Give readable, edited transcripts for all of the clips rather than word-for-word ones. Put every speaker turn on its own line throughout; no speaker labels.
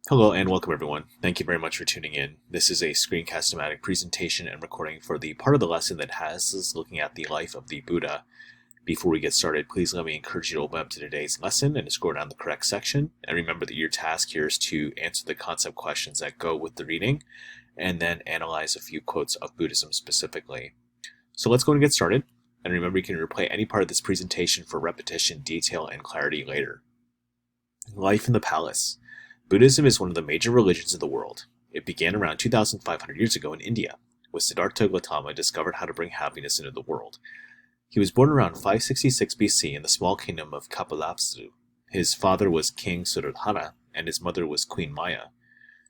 Hello and welcome everyone. Thank you very much for tuning in. This is a screencast-o-matic presentation and recording for the part of the lesson that has us looking at the life of the Buddha. Before we get started, please let me encourage you to open up to today's lesson and to scroll down the correct section. And remember that your task here is to answer the concept questions that go with the reading and then analyze a few quotes of Buddhism specifically. So let's go and get started. And remember, you can replay any part of this presentation for repetition, detail, and clarity later. Life in the Palace. Buddhism is one of the major religions of the world. It began around 2,500 years ago in India, when Siddhartha Gautama discovered how to bring happiness into the world. He was born around 566 BC in the small kingdom of Kapilavastu. His father was King Suddhodana, and his mother was Queen Maya.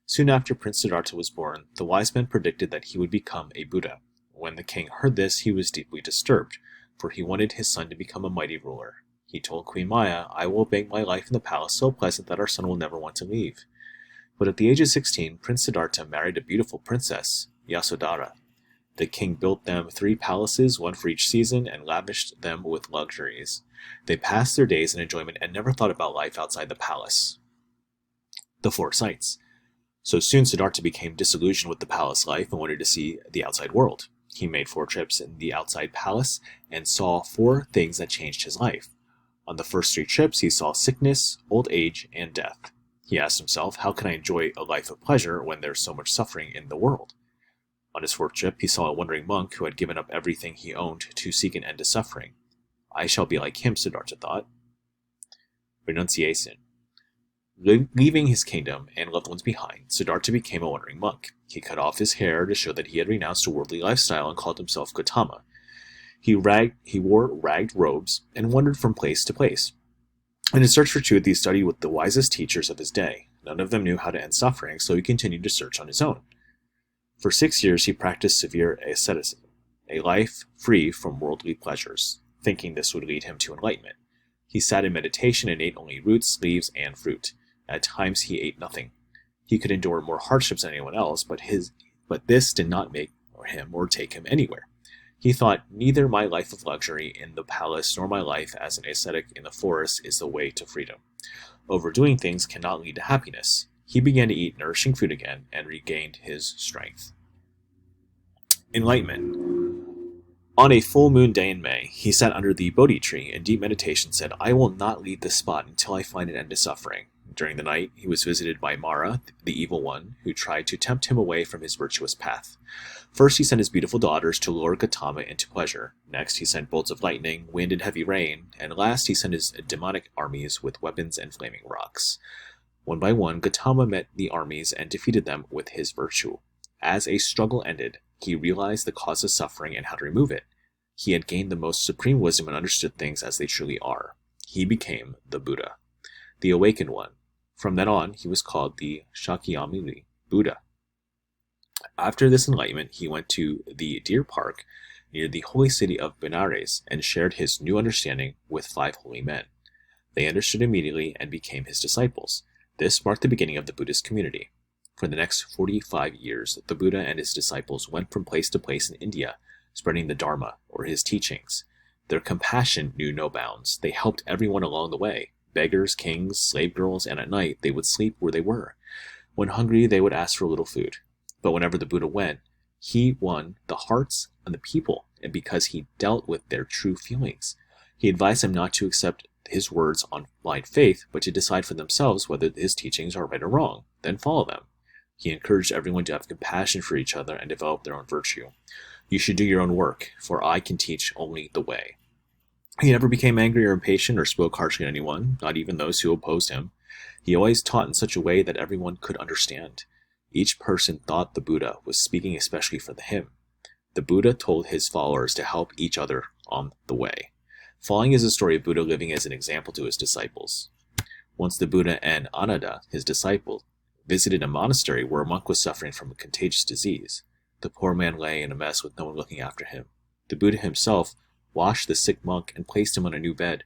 Soon after Prince Siddhartha was born, the wise men predicted that he would become a Buddha. When the king heard this, he was deeply disturbed, for he wanted his son to become a mighty ruler. He told Queen Maya, "I will make my life in the palace so pleasant that our son will never want to leave." But at the age of 16, Prince Siddhartha married a beautiful princess, Yasodhara. The king built them 3 palaces, one for each season, and lavished them with luxuries. They passed their days in enjoyment and never thought about life outside the palace. The 4 sights. So soon Siddhartha became disillusioned with the palace life and wanted to see the outside world. He made 4 trips in the outside palace and saw 4 things that changed his life. On the first 3 trips, he saw sickness, old age, and death. He asked himself, how can I enjoy a life of pleasure when there's so much suffering in the world? On his 4th trip, he saw a wandering monk who had given up everything he owned to seek an end to suffering. I shall be like him, Siddhartha thought. Renunciation. Leaving his kingdom and loved ones behind, Siddhartha became a wandering monk. He cut off his hair to show that he had renounced a worldly lifestyle and called himself Gautama. He wore ragged robes and wandered from place to place. In his search for truth, he studied with the wisest teachers of his day. None of them knew how to end suffering, so he continued to search on his own. For 6 years, he practiced severe asceticism, a life free from worldly pleasures, thinking this would lead him to enlightenment. He sat in meditation and ate only roots, leaves, and fruit. At times, he ate nothing. He could endure more hardships than anyone else, but this did not make him or take him anywhere. He thought, neither my life of luxury in the palace nor my life as an ascetic in the forest is the way to freedom. Overdoing things cannot lead to happiness. He began to eat nourishing food again and regained his strength. Enlightenment. On a full moon day in May, he sat under the Bodhi tree in deep meditation and said, I will not leave this spot until I find an end to suffering. During the night, he was visited by Mara, the evil one, who tried to tempt him away from his virtuous path. First, he sent his beautiful daughters to lure Gautama into pleasure. Next, he sent bolts of lightning, wind, and heavy rain. And last, he sent his demonic armies with weapons and flaming rocks. One by one, Gautama met the armies and defeated them with his virtue. As a struggle ended, he realized the cause of suffering and how to remove it. He had gained the most supreme wisdom and understood things as they truly are. He became the Buddha, the awakened one. From then on, he was called the Shakyamuni Buddha. After this enlightenment, he went to the Deer Park near the holy city of Benares and shared his new understanding with 5 holy men. They understood immediately and became his disciples. This marked the beginning of the Buddhist community. For the next 45 years, the Buddha and his disciples went from place to place in India, spreading the Dharma, or his teachings. Their compassion knew no bounds. They helped everyone along the way. Beggars, kings, slave girls, and at night they would sleep where they were. When hungry, they would ask for a little food. But whenever the Buddha went, he won the hearts of the people, and because he dealt with their true feelings. He advised them not to accept his words on blind faith, but to decide for themselves whether his teachings are right or wrong, then follow them. He encouraged everyone to have compassion for each other and develop their own virtue. You should do your own work, for I can teach only the way. He never became angry or impatient or spoke harshly to anyone, not even those who opposed him. He always taught in such a way that everyone could understand. Each person thought the Buddha was speaking especially for him. The Buddha told his followers to help each other on the way. Following is a story of Buddha living as an example to his disciples. Once the Buddha and Ananda, his disciple, visited a monastery where a monk was suffering from a contagious disease. The poor man lay in a mess with no one looking after him. The Buddha himself washed the sick monk and placed him on a new bed.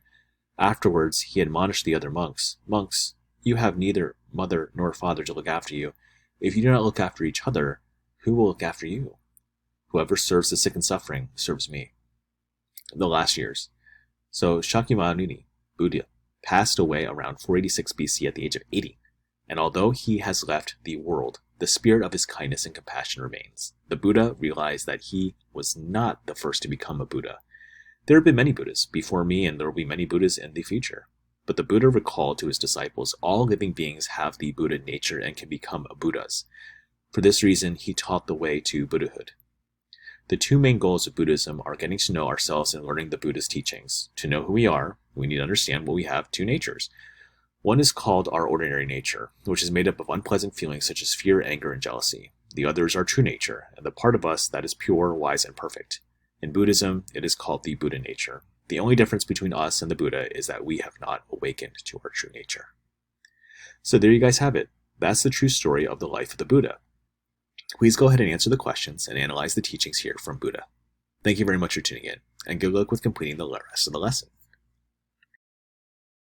Afterwards, he admonished the other monks, Monks, you have neither mother nor father to look after you. If you do not look after each other, who will look after you? Whoever serves the sick and suffering serves me. The last years. So Shakyamuni Buddha passed away around 486 BC at the age of 80, and although he has left the world, the spirit of his kindness and compassion remains. The Buddha realized that he was not the first to become a Buddha. There have been many Buddhas before me, and there will be many Buddhas in the future. But the Buddha recalled to his disciples, all living beings have the Buddha nature and can become Buddhas. For this reason, he taught the way to Buddhahood. The two main goals of Buddhism are getting to know ourselves and learning the Buddha's teachings. To know who we are, we need to understand what we have two natures. One is called our ordinary nature, which is made up of unpleasant feelings such as fear, anger, and jealousy. The other is our true nature, and the part of us that is pure, wise, and perfect. In Buddhism, it is called the Buddha nature. The only difference between us and the Buddha is that we have not awakened to our true nature. So there you guys have it. That's the true story of the life of the Buddha. Please go ahead and answer the questions and analyze the teachings here from Buddha. Thank you very much for tuning in, and good luck with completing the rest of the lesson.